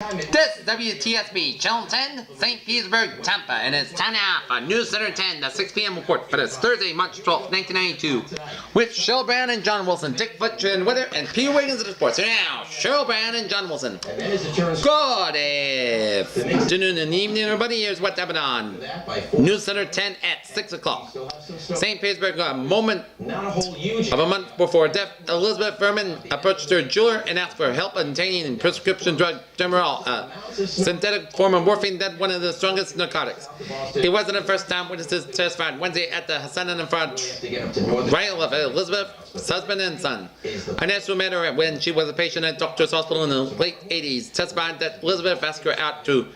This is WTSP-10, St. Petersburg, Tampa, and it's time now for Newscenter 10, the 6 p.m. report for this Thursday, March 12th, 1992, with Cheryl Brown and John Wilson, Dick Fletcher and Weather, and Peter Wiggins of the sports. So now, Cheryl Brown and John Wilson. Good afternoon and evening, everybody. Here's what's happening on Newscenter 10 at 6 o'clock. St. Petersburg, a moment of a month before death, Elizabeth Furman approached her jeweler and asked for help obtaining prescription drug Demerol, a synthetic form of morphine that one of the strongest narcotics. It wasn't the first time witnesses testified Wednesday at the Hassan and Fraud trial of Elizabeth's husband and son. A nurse who met her when she was a patient at Doctor's Hospital in the late 80s testified that Elizabeth asked her out to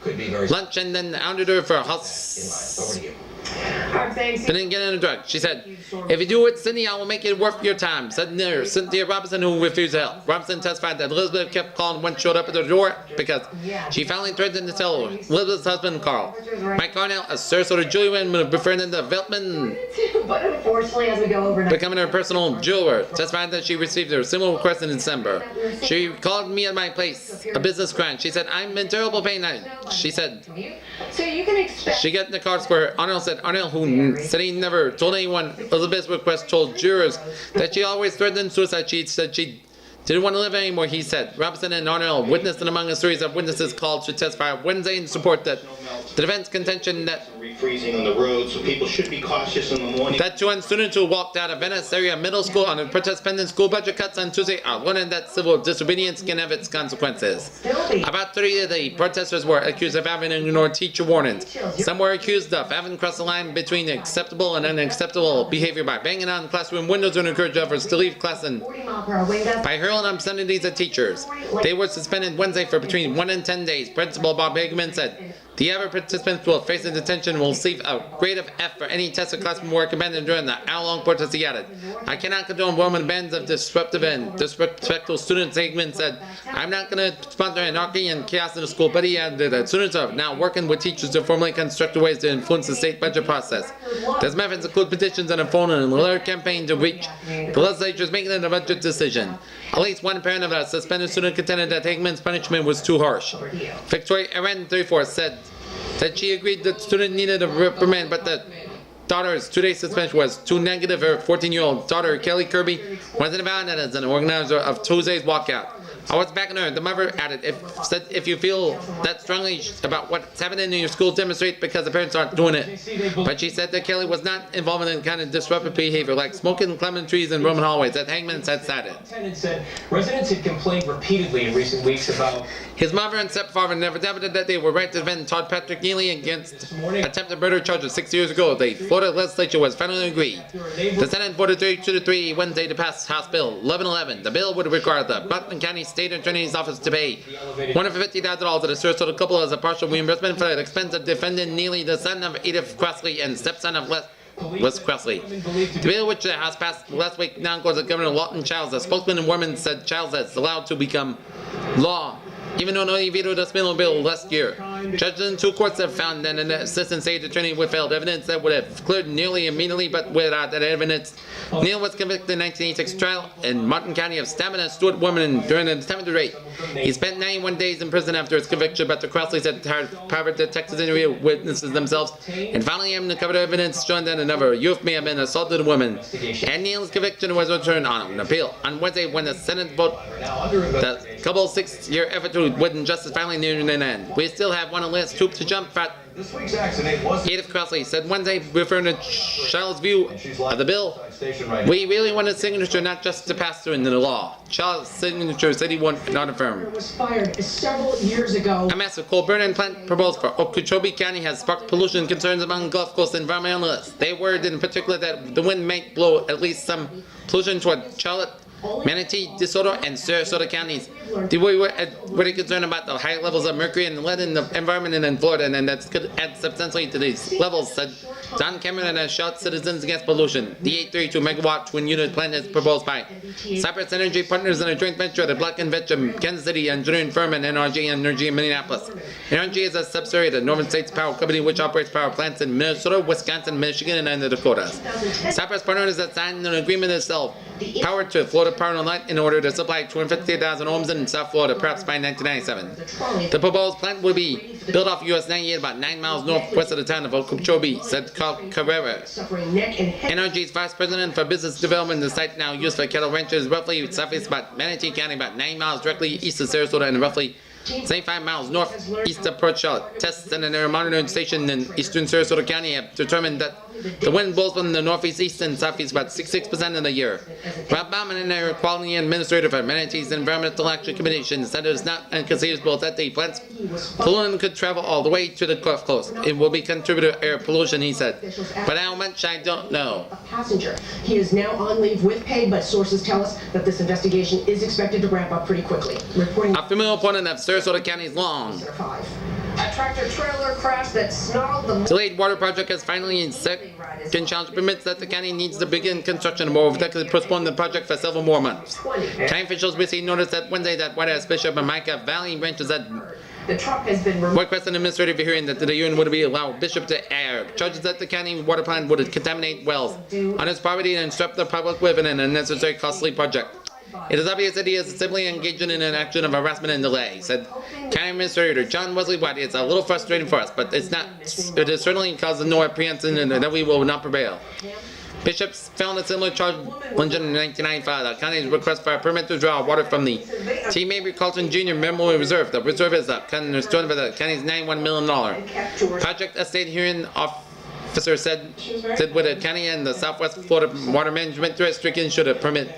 lunch and then hounded her for a house. Didn't get in the drug. She said, "If you do it, Cindy, I will make it worth your time," said nurse Cynthia Robinson, who refused to help. Robinson testified that Elizabeth kept calling when she showed up at the door because she finally threatened to tell Elizabeth's husband, Carl. Mike Carnell, a Sarasota jewelry befriended development, but unfortunately, as we go overnight, becoming her personal jeweler, testified that she received a similar request in December. She called me at my place, a business client. She said, "I'm in terrible pain." She said, so you can expect. she got in the car where Arnold said, who said he never told anyone Elizabeth's request, told jurors that she always threatened suicide. She said she didn't want to live anymore, he said. Robinson and Arnold witnessed and among a series of witnesses called to testify Wednesday in support that the defense contention that freezing on the road, so people should be cautious in the morning. That 200 students who walked out of Venice area middle school on a protest pending school budget cuts on Tuesday are learning that civil disobedience can have its consequences. About 30 of the protesters were accused of having ignored teacher warnings. Some were accused of having crossed the line between acceptable and unacceptable behavior by banging on classroom windows and encouraged others to leave class and by hurling obscenities at teachers. They were suspended Wednesday for between 1 and 10 days. Principal Bob Hageman said, "The other participants will face a detention and will receive a grade of F for any tested classroom work abandoned during the hour-long protest," he added. "I cannot condone women bands of disruptive and disrespectful students," Hageman said. "I'm not going to sponsor anarchy and chaos in the school," but he added that students are now working with teachers to formulate constructive ways to influence the state budget process. Those methods include petitions and a phone and a letter campaign to reach the legislatures making it a budget decision. At least one parent of a suspended student contended that Hageman's punishment was too harsh. Victoria Aren, 34, said that she agreed that the student needed a reprimand, but that daughter's 2-day suspension was too negative. Her 14-year-old daughter, Kelly Kirby, wasn't involved as an organizer of Tuesday's walkout. "I was backing her," the mother added. If you feel that strongly about what's happening in your school, demonstrate because the parents aren't doing it." But she said that Kelly was not involved in kind of disruptive behavior like smoking clement trees in Roman hallways that Hangman had cited. Said residents had complained repeatedly in recent weeks about his mother and stepfather never doubted that they were right to defend Todd Patrick Neely against attempted murder charges 6 years ago. The Florida legislature was finally agreed. The Senate voted 32-3 Wednesday to pass House Bill 1111. The bill would require the Butler County State Attorney's Office to pay $150,000 to the Sarasota couple as a partial reimbursement for the expense of defending Neely, the son of Edith Crossley and stepson of Wes Crossley. The bill, which the House passed last week, now goes to Governor Lawton Childs. A spokesman and woman said Childs is allowed to become law, even though he vetoed the spindle bill last year. Judges in 2 courts have found that an assistant state attorney withheld evidence that would have cleared nearly immediately, but without that evidence. Neal was convicted in 1986 trial in Martin County of stabbing a Stewart woman during an attempted rape. He spent 91 days in prison after his conviction, but the Crosleys had hired private detectives to interview witnesses themselves, and finally uncovered evidence showing that another youth may have been assaulted a woman. And Neal's conviction was returned on an appeal. On Wednesday, when the Senate voted the couple's 6-year effort to win justice finally nearing an end. "We still have one last hoop to jump at," Edith Crossley said Wednesday, referring to Child's view of the bill. "We really wanted signature, not just to pass through into the law." Child's signature said he would not affirm. Was fired several years ago. A massive coal burning plant proposed for Okeechobee County has sparked pollution concerns among Gulf Coast environmentalists. They worried in particular that the wind might blow at least some pollution toward Charlotte, Manatee, DeSoto, and Sarasota counties. They were really concerned about the high levels of mercury and lead in the environment in Florida, and that could add substantially to these levels, said John Cameron, has shot citizens against pollution. The 832 megawatt twin unit plant is proposed by Cypress Energy Partners in a joint venture, the Black & Veatch of Kansas City engineering firm, and NRG Energy in Minneapolis. NRG is a subsidiary of the Northern States Power Company, which operates power plants in Minnesota, Wisconsin, Michigan, and the Dakotas. Cypress Partners has signed an agreement to sell power to Florida Power and Light in order to supply 250,000 homes in South Florida, perhaps by 1997. The proposed plant will be built off US 98 about 9 miles northwest of the town of Okeechobee, said Carl Carrera. NRG's Vice President for Business Development. The site now used for cattle ranches roughly southeast about Manatee County, about 9 miles directly east of Sarasota, and roughly 75 miles northeast of Port Charlotte. Tests at an monitoring station in eastern Sarasota County have determined that the wind blows from the northeast, east, and southeast about 66% of the year. Rob Bauman, an air quality administrator for Manatee's Environmental Action Commission, said it is not inconceivable that the plant's pollution could travel all the way to the Gulf Coast. It will be contributed to air pollution, he said. But how much, I don't know. Passenger. He is now on leave with pay, but sources tell us that this investigation is expected to ramp up pretty quickly. Reporting A familiar opponent of Sarasota County's long a tractor trailer crash that snarled the delayed water project has finally in second challenge permits that the county needs to begin construction of more that could postpone the project for several more months. County officials received notice that Wednesday that White House Bishop and Micah Valley ranches had the truck has been removed. requested an administrative hearing that the union would be allowed Bishop to air charges that the county water plant would contaminate wells on his property and disrupt the public with an unnecessary costly project. It is obvious that he is simply engaging in an action of harassment and delay, said County Administrator John Wesley White. It's a little frustrating for us, but it is certainly causing no apprehension and that we will not prevail. Bishops found a similar charge in 1995. The county's request for a permit to draw water from the T. Mabry Carlton Jr. Memorial Reserve. The reserve is constructed for the county's $91 million project. A state hearing officer said with the county and the Southwest Florida Water Management District should a permit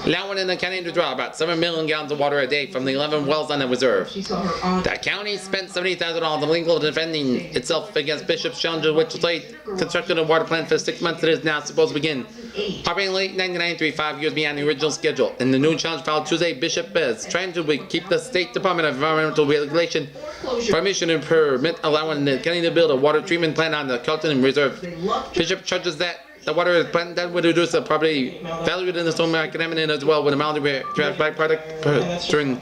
allowing in the county to draw about 7 million gallons of water a day from the 11 wells on the reserve. The county spent $70,000 illegally defending itself against Bishop's challenges, which delayed construction of the water plant for 6 months. It is now supposed to begin operating late 1993, 5 years beyond the original schedule. In the new challenge filed Tuesday, Bishop is trying to keep the State Department of Environmental Regulation permission and permit allowing the county to build a water treatment plant on the Carlton Reserve. Bishop charges that the water plant that would reduce the property value in the storm market eminent as well with amount of byproduct during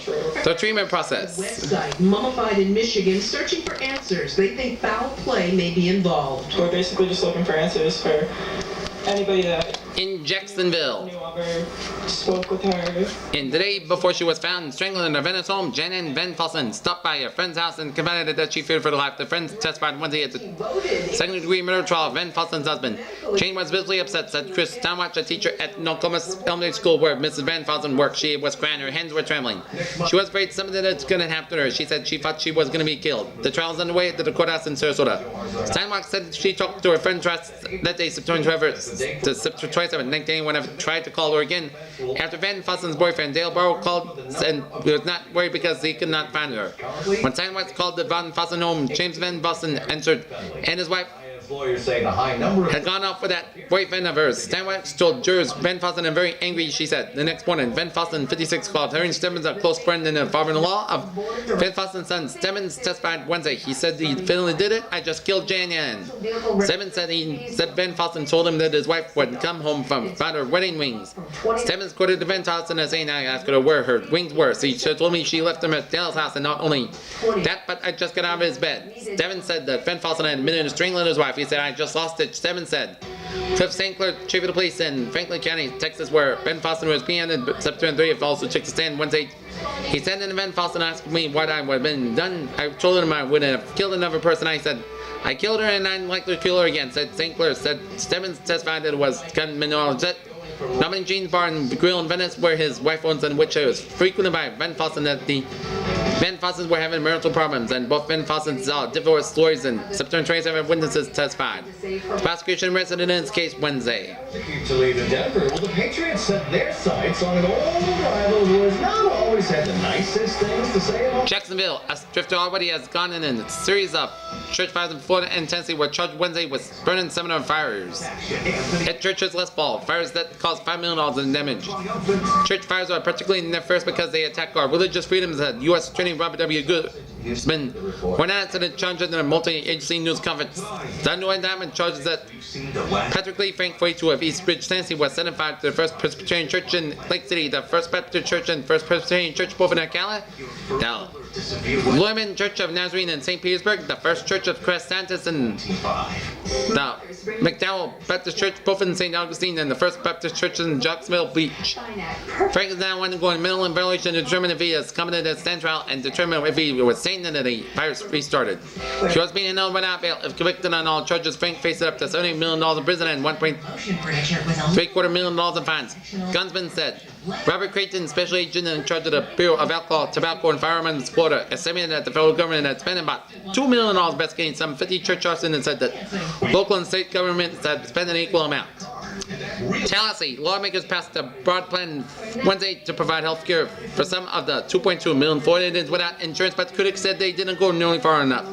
the treatment process. Website mummified in Michigan searching for answers. They think foul play may be involved. We're basically just looking for answers for anybody that In Jacksonville. knew of her, spoke with her. And the day before she was found strangled in her Venice home, Janet Van Fossen stopped by her friend's house and confided that she feared for her life. The friends testified Wednesday at the second-degree murder trial of Van Fossen's husband. Jane was visibly upset, said Chris Stonewatch, a teacher at Nokomis Elementary School where Mrs. Van Fossen worked. She was crying, her hands were trembling. She was afraid something was going to happen to her. She said she thought she was going to be killed. The trial is underway at the courthouse in Sarasota. Steinwach said she talked to her friend that day, September 27, when I tried to call her again. After Van Fossen's boyfriend, Dale Barrow, called and was not worried because he could not find her. When Steinwach called the Van Fossen home, James Van Fossen answered, and his wife Lawyers say the high number had gone off with that boyfriend of hers. Steinwach told jurors Van Fossen and very angry, she said. The next morning, Van Fossen, 56, called Harry Stemmons, a close friend and a father-in-law of Van Fossen's son. Stemmons testified Wednesday. He said he finally did it. I just killed Jan Yan. Stemmons said Van Fossen told him that his wife would come home from her wedding wings. Stemmons quoted Van Fossen as saying, I asked her where her wings were. She told me she left them at Dale's house, and not only that, but I just got out of his bed. Stemmons said that Van Fossen had admitted to strangling his wife. He said, I just lost it. Stemmons said. Cliff St. Clair, chief of the police in Franklin County, Texas, where Van Fossen was being on September 30th, also took the stand Wednesday. He said in Van Fossen asked me what I would have been done. I told him I would have killed another person. I said, I killed her and I'd likely to kill her again, said St. Clair. Said Stemmons testified that it was gunman Nominee Jean's Bar and Grill in Venice, where his wife owns, and which was frequented by Van Fossen, that the Van Fossens were having marital problems, and both Van Fossens divorce lawyers and September 27 witnesses testified. The prosecution rested in this case Wednesday. to leave in Denver. Well, the Patriots set their sights on an old rival who has not always had the nicest things to say about Jacksonville, a drifter already has gone in a series of church fires in Florida and Tennessee were charged Wednesday with burning seminar fires at churches last fall, fires that caused $5 million in damage. Church fires are particularly nefarious because they attack our religious freedoms, said U.S. Attorney Robert W. has been announced in charge of the multi-agency news conference. The underlying indictment charges that Patrick Lee, Frank 42 of East Ridge, Tennessee, was identified to the First Presbyterian Church in Lake City, the First Baptist Church and First Presbyterian Church both in Ocala, the Lutheran Church of Nazarene in St. Petersburg, the First Church of Christ Santos in the McDowell Baptist Church both in St. Augustine, and the First Baptist Church in Jacksonville Beach. Frank is now undergoing mental evaluation to determine if he is competent to stand trial and determine if he was sane and that the virus restarted. He was being held without bail. If convicted on all charges, Frank faces up to $70 million in prison and $1.75 million in fines. Gunsman said. Robert Creighton, special agent in charge of the Bureau of Alcohol, Tobacco, and Firearms Florida, estimated that the federal government had spent about $2 million investigating some 50 church arson and said that local and state governments had spent an equal amount. Tallahassee, lawmakers passed a broad plan Wednesday to provide health care for some of the 2.2 million Florida Indians without insurance, but critics said they didn't go nearly far enough.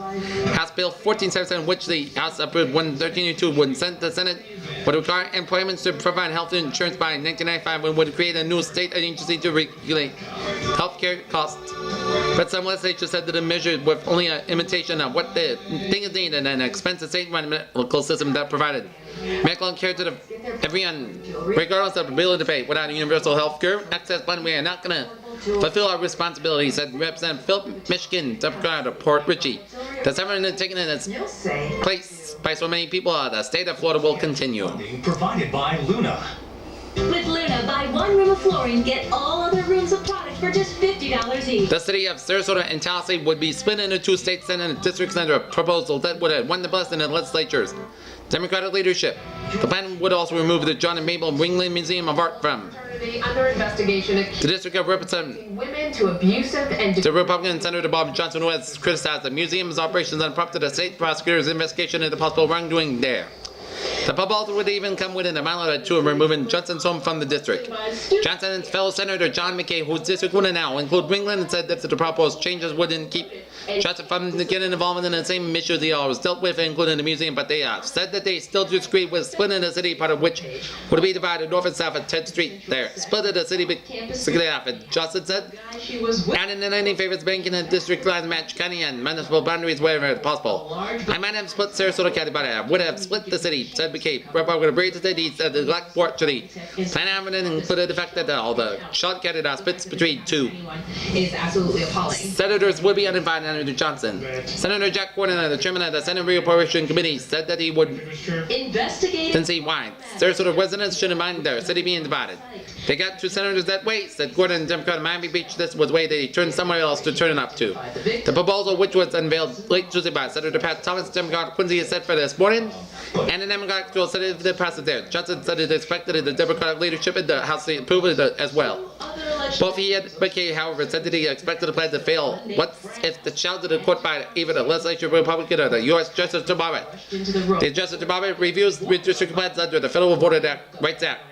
House Bill 1477, which the House approved 11302, would send the Senate would require employments to provide health insurance by 1995 and would create a new state agency to regulate health care costs. But some legislatures said that the measure was only an imitation of what the thing is needed and an expensive state-run medical system that provided medical care to everyone, regardless of ability to pay. Without universal health care access fund, we are not going to fulfill our responsibilities, said Representative Philip Michigan, Democrat of Port Richey. The settlement taken in its place by so many people, the state of Florida will continue. Provided by Luna. With Luna, buy one room of flooring, get all other rooms of product for just $50 each. The city of Sarasota and Tallahassee would be split into two state senate and districts under a proposal that would have won the bus in the legislatures. Democratic leadership. The plan would also remove the John and Mabel Ringling Museum of Art from Under investigation, the District of Representatives. women to abusive and The Republican Senator Bob Johnson, who has criticized the museum's operations and prompted a state prosecutor's investigation into possible wrongdoing there. The proposal would even come within a mile or two of removing Johnson's home from the district. Johnson and fellow Senator John McKay, whose district would now include Ringland, said that the proposed changes wouldn't keep Johnson from getting involved in the same issues he always dealt with, including the museum, but they said that they still disagree with splitting the city, part of which would be divided north and south at 10th Street there. Split of the city basically half, Johnson said. And in the 19 favors banking and district lines match county and municipal boundaries wherever possible. I might have split Sarasota County, but I would have split the city, said McKay. Republican agreed to the deeds of the Black Port to the plan evidence included the fact that all the shot candidates fits between two. is absolutely appalling. Senators would be uninvited under Johnson. Senator Jack Gordon, the chairman of the Senate Reappropriation Committee, said that he would Investigate. see why Sarasota residents shouldn't mind their city being divided. They got two senators that way, said Gordon, Democrat of Miami Beach. This was the way they turned somewhere else to turn it up to. The proposal, which was unveiled late Tuesday by Senator Pat Thomas, Democrat Quincy, is set for this morning, and the Democratic will set it the process there. Johnson said it expected the Democratic leadership in the House to approve it as well. Both he and McKay, however, said that he expected the plan to fail. What if the challenge to the court by either the legislature Republican or the U.S. Justice Department? The Justice Department reviews redistricting plans under the Federal Voter Rights Act.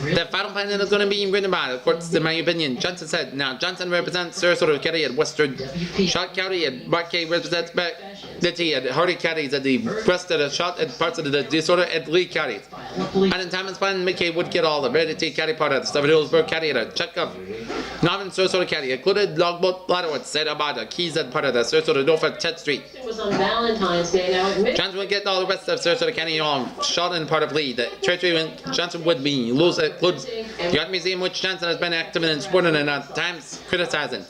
The final plan is going to be written by the courts, in my opinion. Johnson said. Now, Johnson represents Sarasota County and Western Shot County, and Mark Kay represents Betty and Hardy counties at the west of the Shot and parts of the Disorder and Lee counties. And in Thomas plan, McKay would get all the Red County part of the Stephen Hillsburg County and a chunk of Northern Sarasota County, included Longboat Lotto said about the Keys and part of the Sarasota North at 10th Street. It was on Valentine's Day. Now, Johnson would get all the rest of Sarasota County on Shot and part of Lee. The territory Johnson would be lose includes the Art Museum, which Johnson has been active in supporting and at times criticizing.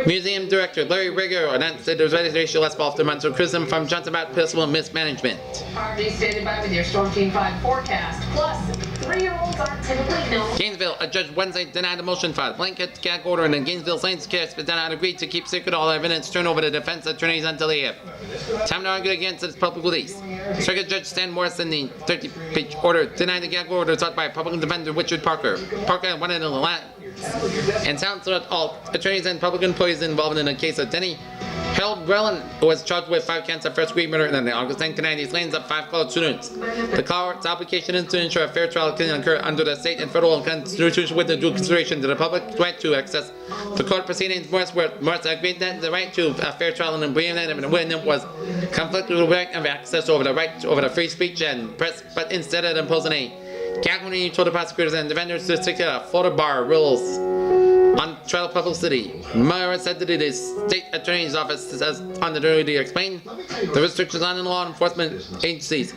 Museum Director Larry Rigger announced that there was racial asphalt demand to criticism from Johnson about personal mismanagement. Harvey standing by with your Storm Team 5 forecast. Plus, 3-year-olds aren't typically known. Gainesville, a judge Wednesday denied a motion for a blanket gag order in the Gainesville Saints case, but did not agree to keep secret all evidence turned over to defense attorneys until they have time to argue against its public release. Circuit Judge Stan Morris in the 30-page order denied the gag order sought by Republican defender Richard Parker. Parker wanted to lie and sounds that all attorneys and public employees involved in the case of Denny Harold Grellin, who was charged with 5 counts of first-degree murder in the August 1990s slayings of 5 college students. The court's obligation is to ensure a fair trial can occur under the state and federal constitution with due consideration to the public's right to access to court proceedings. Morris agreed that the right to a fair trial and agreement of an witness was conflicted with the right of access over the right over the free speech and press, but instead of imposing a gag order, he told the prosecutors and defenders to stick to Florida bar rules on trial publicity. Myra said that the state attorney's office says on the jury to explain the restrictions on the law enforcement agencies.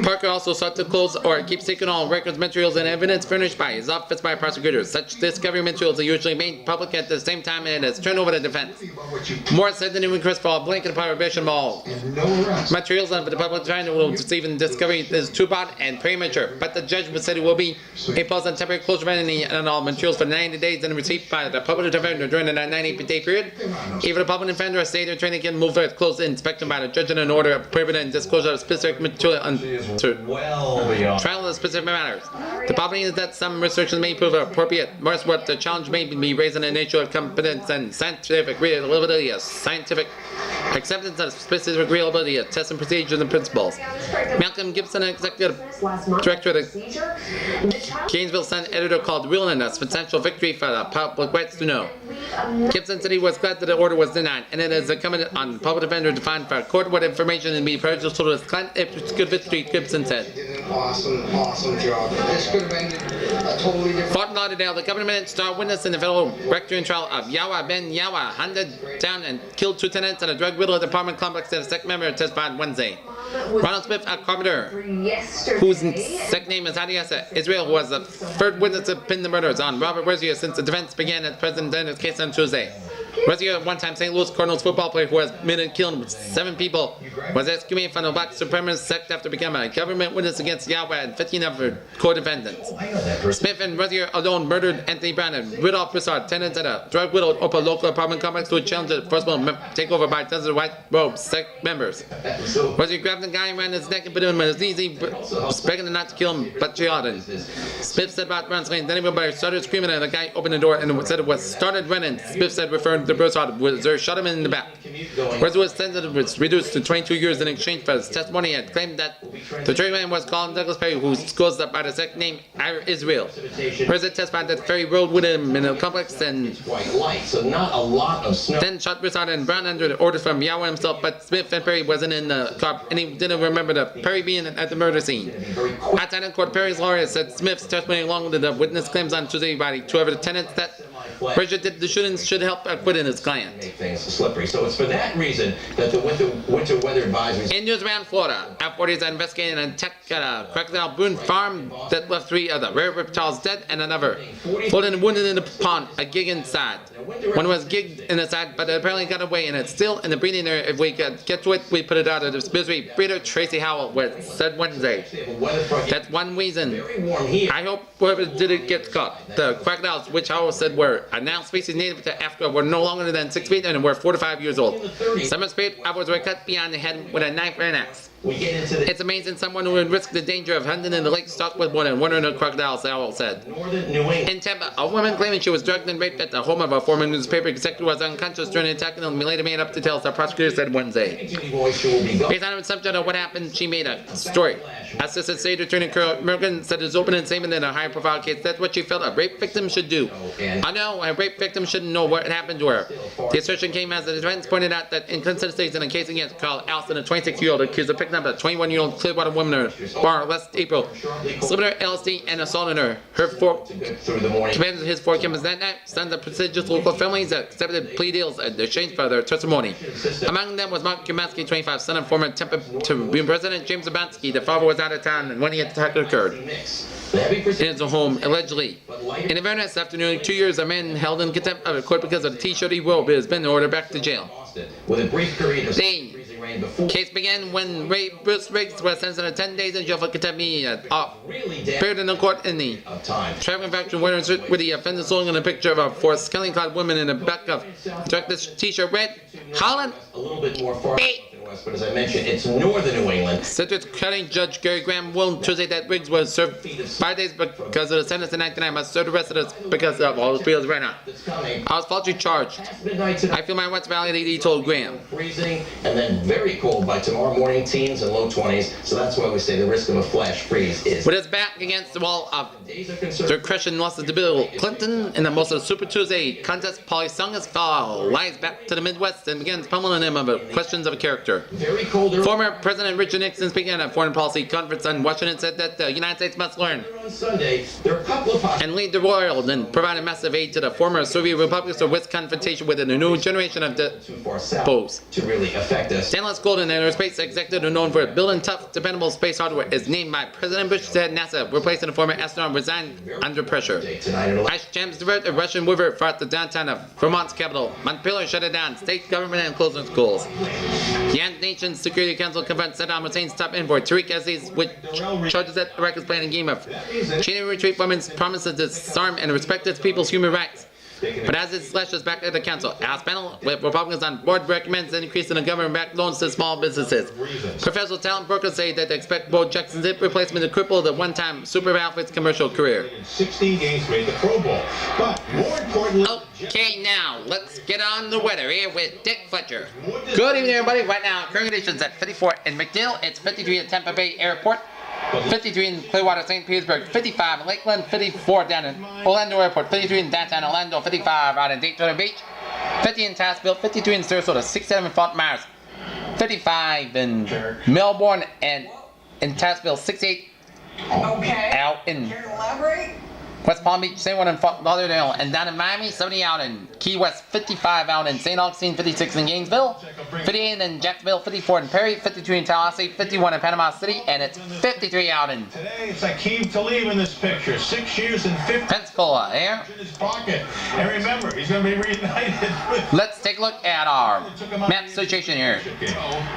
Parker also sought to close or keep secret all records, materials, and evidence furnished by his office by prosecutors. Such discovery materials are usually made public at the same time it is turned over to defense. Moore said the new request for a blanket prohibition of all materials of the public trying to receive and discovery is too broad and premature, but the judge said it will be imposed on temporary closure of any and all materials for 90 days and received by the public defender during the 90-day period. Even a public defender or state attorney can move for a close inspection by the judge in an order of prohibiting disclosure of specific material trial of specific matters. The problem is that some restrictions may prove appropriate. Worse, what the challenge may be raised in the nature of competence and scientific reliability of scientific acceptance of specific reliability of tests and procedures and principles. Malcolm Gibson, executive director of the Gainesville Sun editor, called ruling a substantial victory for the public rights to know. Gibson said he was glad that the order was denied, and it is incumbent on the public defender to find for a court what information and be prejudicial to his client. It's a good victory, Gibson said. Did an awesome job. This could have ended a totally different. Fort Lauderdale, the government star witness in the federal racketeering trial of Yawa Ben Yawa hunted down and killed 2 tenants at a drug-riddled apartment complex that a second member testified Wednesday. Ronald Smith, a carpenter, whose second name is Hadiasa Israel, was the third witness to pin the murders on Robert Rezier since the defense began its president's case on Tuesday. Rezier, a one-time St. Louis Cardinals football player who has been and killed 7 people, was excommunicated from the black supremacist sect after becoming a government witness against Yahweh and 15 other co-defendants. Smith and Rezier alone murdered Anthony Brown and Rudolph Broussard, tenants at a drug-riddled local apartment complex who challenged the forcible takeover by dozens of white robe sect members. Rezier grabbed the guy around his neck and put him on his knees, begging him not to kill him, but she ought. Smith said about Brown's lane, then everybody started screaming and the guy opened the door and said it was started running. Smith said, referring to Broussard, Rezier shot him in the back. Rezier was reduced to 22 years in exchange for his testimony. He had claimed that the juryman was Colin Douglas Perry, who goes up by the second name Israel. Rezier testified that Perry rode with him in a complex and then shot Broussard and Brown under the orders from Yahweh himself, but Smith and Perry wasn't in the car and he didn't remember the Perry being at the murder scene. Outside of court, Perry's lawyer said Smith's testimony along with the witness claims on Tuesday by 2 other tenants that Rezier did the shootings should help acquitting his client. Things slippery. So it's for that reason that the winter weather advisories. In news around Florida, authorities are investigating an attack at a Crocodile Boone farm that left 3 other rare reptiles dead and another floating and wounded in the pond, a gig inside. One was gigged in the side, but it apparently got away, and it's still in the breeding area. If we could get to it, we put it out of this misery. Breeder Tracy Howell said Wednesday. That's one reason. I hope whoever did it gets caught. The crocodiles, which Howell said were a now species native to Africa, were no longer than 6 feet and were 4 to 5 years old. Some spade apples were cut beyond the head with a knife or an axe. It's amazing someone who would risk the danger of hunting in the lake stocked with more than 100 crocodiles, Howell said. In Tampa, a woman claiming she was drugged and raped at the home of a former newspaper executive was unconscious during the attack and later made up details, the prosecutor said Wednesday. Based on the subject of what happened, she made a story. Assistant State Attorney Carol Merkin said his opening statement in a high-profile case, that's what she felt a rape victim should do. I know a rape victim shouldn't know what happened to her. The assertion came as the defense pointed out that inconsistencies in a case against Carl Allison, a 26-year-old accused of picking up a 21-year-old Clearwater woman in a bar last April, slipping her LSD and assaulting her. Her 4 commanded his 4 campers that night, sons of prestigious local families that accepted plea deals in exchange for their testimony. Among them was Mark Kumansky, 25, son of former Tampa-St.Petersburg President James Zabansky. The father was out of town when the attack occurred. In his home, allegedly. In Havana this afternoon, 2 years, a man held in contempt of the court because of the t-shirt he wore has been ordered back to jail. The case began when Bruce Riggs was sentenced to 10 days in jail for contempt. He appeared in the court in the traveling factory wearing a shirt with the offender holding a picture of a forest-clad woman in the back of this t-shirt read, Holland, but as I mentioned, it's northern New England. Citrus County Judge Gary Graham ruled Tuesday that Riggs was served 5 days because of the sentence in 1999, must serve the rest of this because of all his appeals right now. I was falsely charged. I feel my rights validated, he told Graham. Freezing and then very cold by tomorrow morning, teens and low 20s. So that's why we say the risk of a flash freeze is. With his back against the wall of the Christian losses to Bill Clinton in the most of the Super Tuesday contest, Paulie sung his fall, lies back to the Midwest and begins pummeling him about questions of character. Former President Richard Nixon, speaking at a foreign policy conference in Washington, said that the United States must learn On Sunday, there are a couple of and lead the world and provide a massive aid to the former Soviet republics of with confrontation with a new generation of foes. to really affect us. Stainless Golden Aerospace executive known for building tough, dependable space hardware is named by President Bush said NASA, replacing a former astronaut resigned under pressure. Ice jams divert a Russian river fought the downtown of Vermont's capital. Montpelier shut it down. State government and closing schools. The United Nations Security Council confronts Saddam Hussein's top envoy Tariq Aziz with charges that Iraq is playing a game of cheating retreat from its promise to disarm and respect its people's human rights. But as it slashes back at the council, House panel with Republicans on board recommends an increase in the government-backed loans to small businesses. Professional talent brokers say that they expect Bo Jackson's hip replacement to cripple the one-time Super Outfits commercial career. 16 games made the Pro Bowl. But more importantly... Okay, now, let's get on the weather here with Dick Fletcher. Good evening, everybody. Right now, current conditions at 54 in McNeil. It's 53 at Tampa Bay Airport. 53 in Clearwater, St. Petersburg, 55 in Lakeland, 54 down in Orlando Airport, 53 in downtown Orlando, 55 out in Daytona Beach, 50 in Tazeville, 53 in Sarasota, 67 in Fort Myers, 55 in Melbourne, and in Tazeville, 68 out in West Palm Beach, 71 in Fort Lauderdale, and down in Miami, 70 out in Key West, 55 out in St. Augustine, 56 in Gainesville, 58 in Jacksonville, 54 in Perry, 52 in Tallahassee, 51 in Panama City, and it's 53 out in Today, it's Aqib Talib in this picture. 6 years and 50 Pensacola here. in his pocket. And remember, he's going to be reunited with... Let's take a look at our map situation here.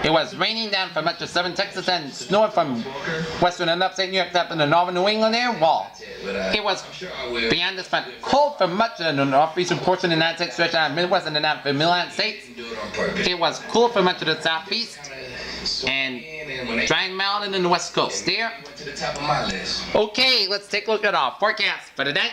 It was raining down for much of southern Texas and snowing from western and upstate New York up in the northern New England there. Well, it was beyond this front cold for much of the northeastern portion of the United States, stretching out Midwest and the United States. It was cool for much of the southeast and drying mild in the west coast there. Okay, let's take a look at our forecast for tonight.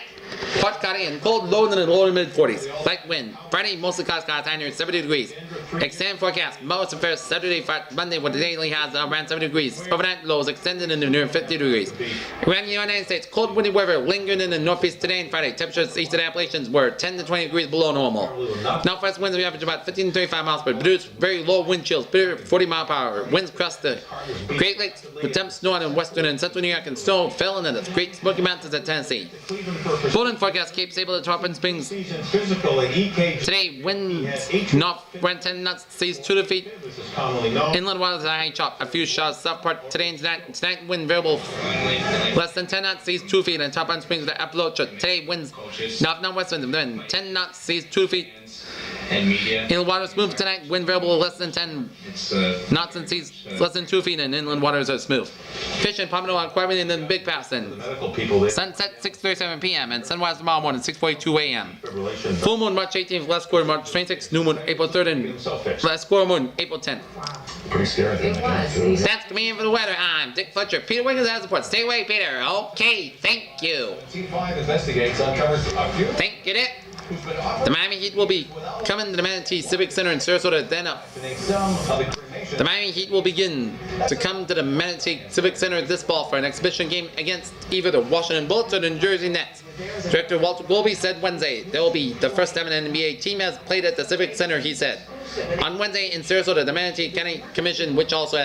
Hot, cloudy, and cold, low in the low to mid 40s. Light wind. Friday, mostly clouds, high near 70 degrees. Extended forecast. Most and fair Saturday, Monday, with the daily highs around 70 degrees. Overnight lows extended into near 50 degrees. Around the United States, cold, windy weather lingering in the northeast today and Friday. Temperatures east of the Appalachians were 10 to 20 degrees below normal. Northwest winds we average about 15 to 35 miles per hour, produce very low wind chills, 40 mile per hour. Winds across the Great Lakes with temps snowing in western and central New York and snow fell into the Great Smoky Mountains at Tennessee. Golden forecast Cape Sable to Tarpon Springs. Today, winds north around 10 knots, seas 2 to feet. Inland waters are high chop, a few showers south part today and tonight. Tonight, wind variable less than 10 knots, seas 2 feet. And Tarpon Springs the Appalachia. Today, winds northwest winds, then 10 knots, seas 2 feet. Inland waters smooth tonight, wind variable less than 10 knots and seas less than 2 feet, and inland waters are smooth. Fish and Pompano on Aquarium and then Big Pass and sunset 6:37 p.m. and sunrise tomorrow morning 6:42 a.m. Full moon March 18th, last quarter March 26th, new moon April 3rd, and last quarter moon April 10th. Pretty scary. That's coming in for the weather. I'm Dick Fletcher. Peter Wiggins has the report. Stay away, Peter. Okay, thank you. T5 investigates uncovers a few. Thank you, Dick. The Miami Heat will be coming to the Manatee Civic Center in Sarasota then up. The Miami Heat will begin to come to the Manatee Civic Center this fall for an exhibition game against either the Washington Bullets or the New Jersey Nets. Director Walter Golby said Wednesday there will be the first time an NBA team has played at the Civic Center, he said. On Wednesday in Sarasota, the Manatee County Commission, which also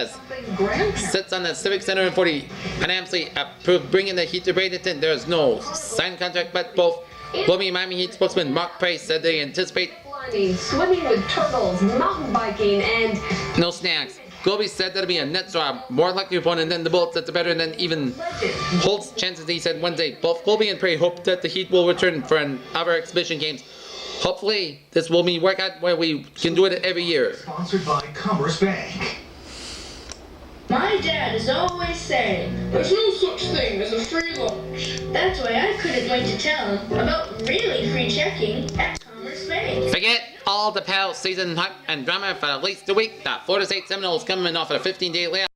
sits on the Civic Center for the unanimously approved bringing the Heat to Bradenton. There is no signed contract, but both Golby and Miami Heat spokesman Mark Price said they anticipate swimming with turtles, mountain biking, and no snacks. Golby said that'll be a Nets are a more likely opponent than the Bullets. That's better than even holds chances. He said Wednesday. Both Golby and Prey hope that the Heat will return for other exhibition games. Hopefully, this will be workout where we can do it every year. Sponsored by Commerce Bank. My dad is always saying, there's no such thing as a free lunch. That's why I couldn't wait to tell him about really free checking at Commerce Bank. Forget all the pal season hype and drama for at least a week. The Florida State Seminoles coming off a 15-day layoff.